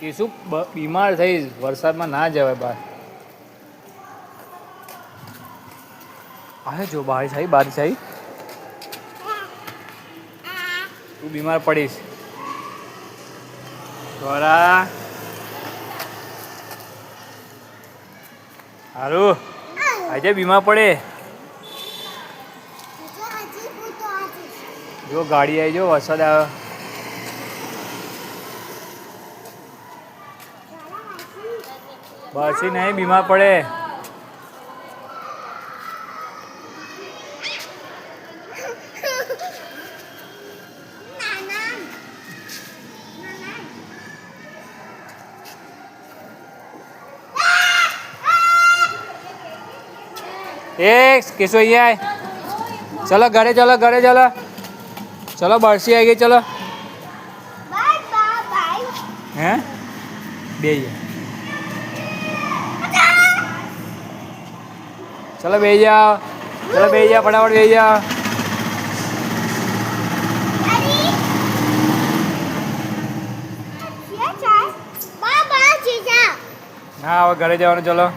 કે શું બીમાર થઈશ, વરસાદમાં ના જવાય બહાર. આવે જો બારિશ આવી. તું બીમાર પડીશ. ગોરા હારું આજે બીમાર પડે. જો ગાડી આવી, જો વરસાદ આવ્યો. બસી નહીં, બીમાર પડે. કેશુ અહીંયા ચલો ઘરે ચલો બરસી આવી ગઈ. ચલો હે બે ચલો બે જાઓ ફટાફટ બે જાઓ. હા હવે ઘરે જવાનું. ચલો